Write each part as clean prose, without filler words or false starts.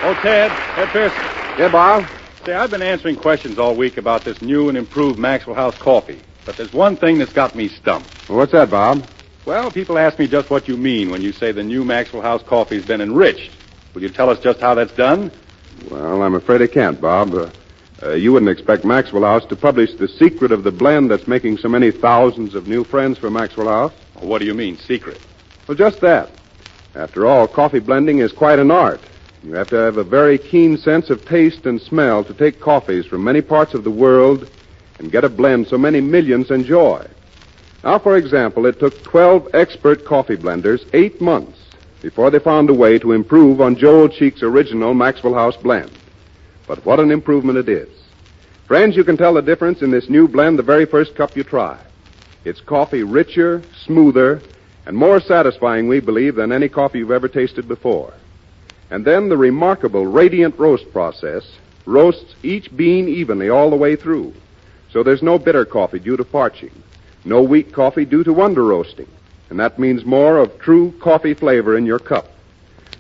Oh, Ted Pearson. Yeah, Bob? Say, I've been answering questions all week about this new and improved Maxwell House coffee. But there's one thing that's got me stumped. Well, what's that, Bob? Well, people ask me just what you mean when you say the new Maxwell House coffee's been enriched. Will you tell us just how that's done? Well, I'm afraid I can't, Bob. You wouldn't expect Maxwell House to publish the secret of the blend that's making so many thousands of new friends for Maxwell House. Well, what do you mean, secret? Well, just that. After all, coffee blending is quite an art. You have to have a very keen sense of taste and smell to take coffees from many parts of the world and get a blend so many millions enjoy. Now, for example, it took 12 expert coffee blenders 8 months before they found a way to improve on Joel Cheek's original Maxwell House blend. But what an improvement it is. Friends, you can tell the difference in this new blend the very first cup you try. It's coffee richer, smoother, and more satisfying, we believe, than any coffee you've ever tasted before. And then the remarkable radiant roast process roasts each bean evenly all the way through. So there's no bitter coffee due to parching, no weak coffee due to under-roasting. And that means more of true coffee flavor in your cup.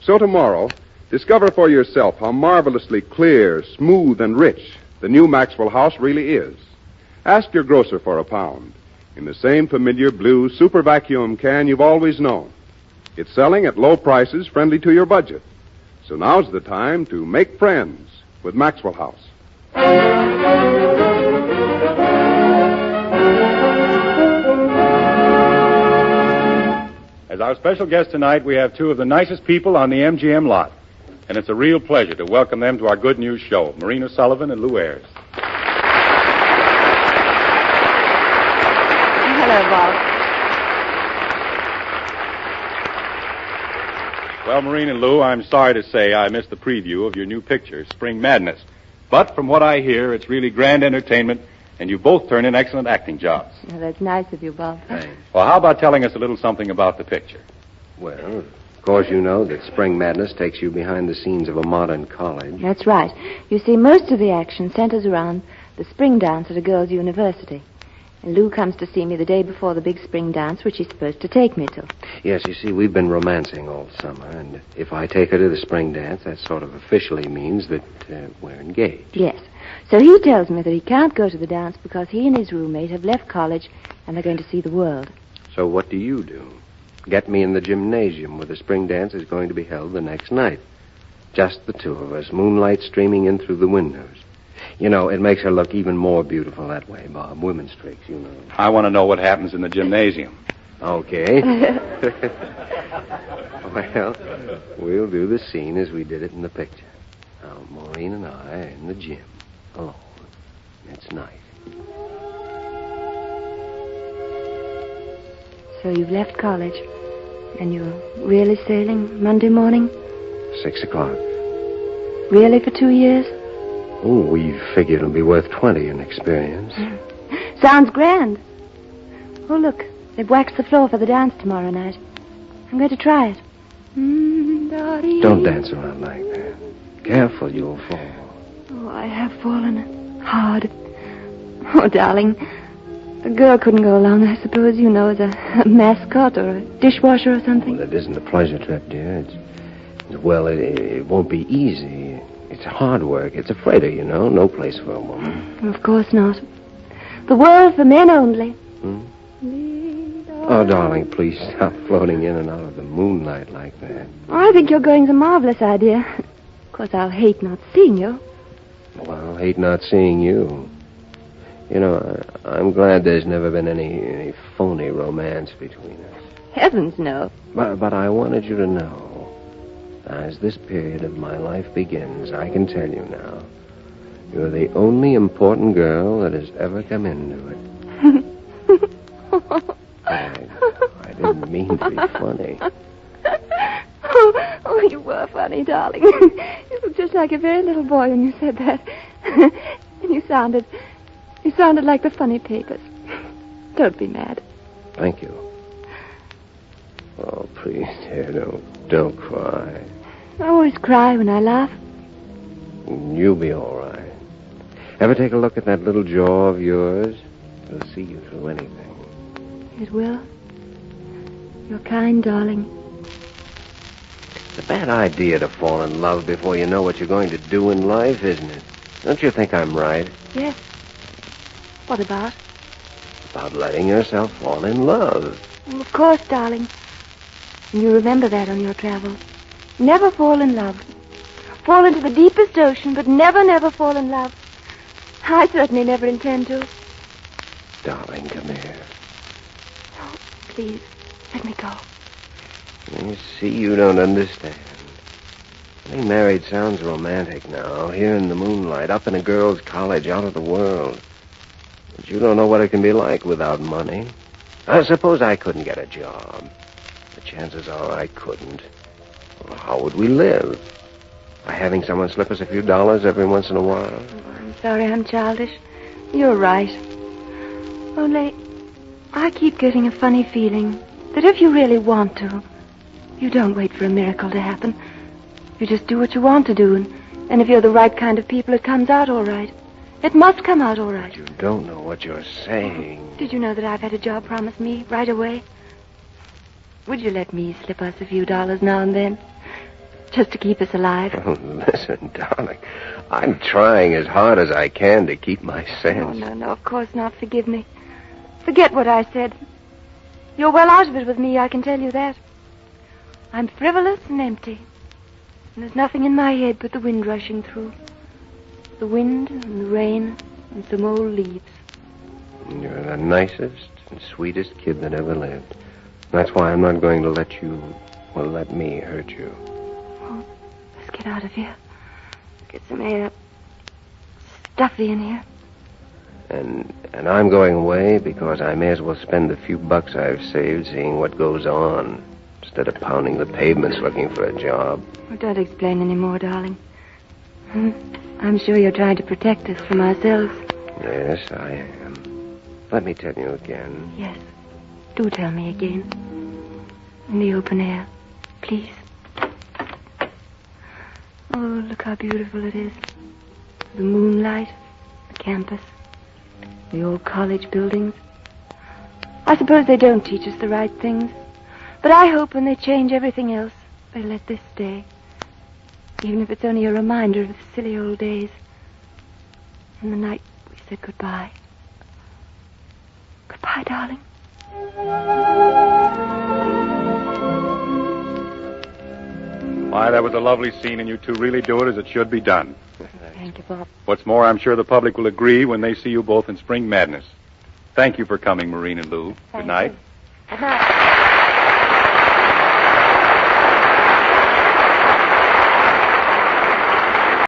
So tomorrow, discover for yourself how marvelously clear, smooth, and rich the new Maxwell House really is. Ask your grocer for a pound in the same familiar blue super vacuum can you've always known. It's selling at low prices friendly to your budget. So now's the time to make friends with Maxwell House. As our special guests tonight, we have two of the nicest people on the MGM lot. And it's a real pleasure to welcome them to our Good News Show, Maureen O'Sullivan and Lou Ayres. Hello, Bob. Well, Maureen and Lou, I'm sorry to say I missed the preview of your new picture, Spring Madness. But from what I hear, it's really grand entertainment, and you both turned in excellent acting jobs. Well, that's nice of you, Bob. Thanks. Well, how about telling us a little something about the picture? Well, of course you know that Spring Madness takes you behind the scenes of a modern college. That's right. You see, most of the action centers around the spring dance at a girls' university. And Lou comes to see me the day before the big spring dance, which he's supposed to take me to. Yes, you see, we've been romancing all summer, and if I take her to the spring dance, that sort of officially means that we're engaged. Yes. So he tells me that he can't go to the dance because he and his roommate have left college and they're going to see the world. So what do? Get me in the gymnasium where the spring dance is going to be held the next night. Just the two of us, moonlight streaming in through the windows. You know, it makes her look even more beautiful that way, Bob. Women's tricks, you know. I want to know what happens in the gymnasium. Okay. Well, we'll do the scene as we did it in the picture. Now, Maureen and I are in the gym, alone. It's night. So you've left college, and you're really sailing Monday morning? 6 o'clock. Really, for 2 years? Oh, we figure it'll be worth 20 in experience. Sounds grand. Oh, look, they've waxed the floor for the dance tomorrow night. I'm going to try it. Don't dance around like that. Careful, you'll fall. Oh, I have fallen hard. Oh, darling, a girl couldn't go along, I suppose, you know, as a mascot or a dishwasher or something. Well, it isn't a pleasure trip, dear. It won't be easy. It's hard work. It's a freighter, you know. No place for a woman. Of course not. The world for men only. Oh, darling, please stop floating in and out of the moonlight like that. I think you're going a marvelous idea. Of course, I'll hate not seeing you. Well, I hate not seeing you. You know, I'm glad there's never been any phony romance between us. Heavens, no. But I wanted you to know, as this period of my life begins, I can tell you now, you're the only important girl that has ever come into it. I didn't mean to be funny. Oh, you were funny, darling. You looked just like a very little boy when you said that. And you sounded like the funny papers. Don't be mad. Thank you. Oh, please, dear, don't cry. I always cry when I laugh. You'll be all right. Ever take a look at that little jaw of yours? It'll see you through anything. It will. You're kind, darling. It's a bad idea to fall in love before you know what you're going to do in life, isn't it? Don't you think I'm right? Yes. What about? About letting yourself fall in love. Well, of course, darling. And you remember that on your travels. Never fall in love. Fall into the deepest ocean, but never, never fall in love. I certainly never intend to. Darling, come here. Oh, please, let me go. You see, you don't understand. Getting married sounds romantic now, here in the moonlight, up in a girls' college, out of the world. But you don't know what it can be like without money. I suppose I couldn't get a job. The chances are I couldn't. Well, how would we live? By having someone slip us a few dollars every once in a while? Oh, I'm sorry I'm childish. You're right. Only, I keep getting a funny feeling that if you really want to, you don't wait for a miracle to happen. You just do what you want to do, and if you're the right kind of people, it comes out all right. It must come out all right. But you don't know what you're saying. Did you know that I've had a job promised me right away? Would you let me slip us a few dollars now and then? Just to keep us alive? Oh, listen, darling. I'm trying as hard as I can to keep my sense. No, of course not. Forgive me. Forget what I said. You're well out of it with me, I can tell you that. I'm frivolous and empty. And there's nothing in my head but the wind rushing through. The wind and the rain and some old leaves. You're the nicest and sweetest kid that ever lived. That's why I'm not going to let me hurt you. Oh, let's get out of here. Get some air. Stuffy in here. And I'm going away because I may as well spend the few bucks I've saved seeing what goes on instead of pounding the pavements looking for a job. Oh, don't explain any more, darling. I'm sure you're trying to protect us from ourselves. Yes, I am. Let me tell you again. Yes. Do tell me again. In the open air. Please. Oh, look how beautiful it is. The moonlight, the campus, the old college buildings. I suppose they don't teach us the right things. But I hope when they change everything else, they let this stay. Even if it's only a reminder of the silly old days. And the night we said goodbye. Goodbye, darling. Why, that was a lovely scene, and you two really do it as it should be done. Thank you, Bob. What's more, I'm sure the public will agree when they see you both in Spring Madness. Thank you for coming, Maureen and Lou. Good night. Good night.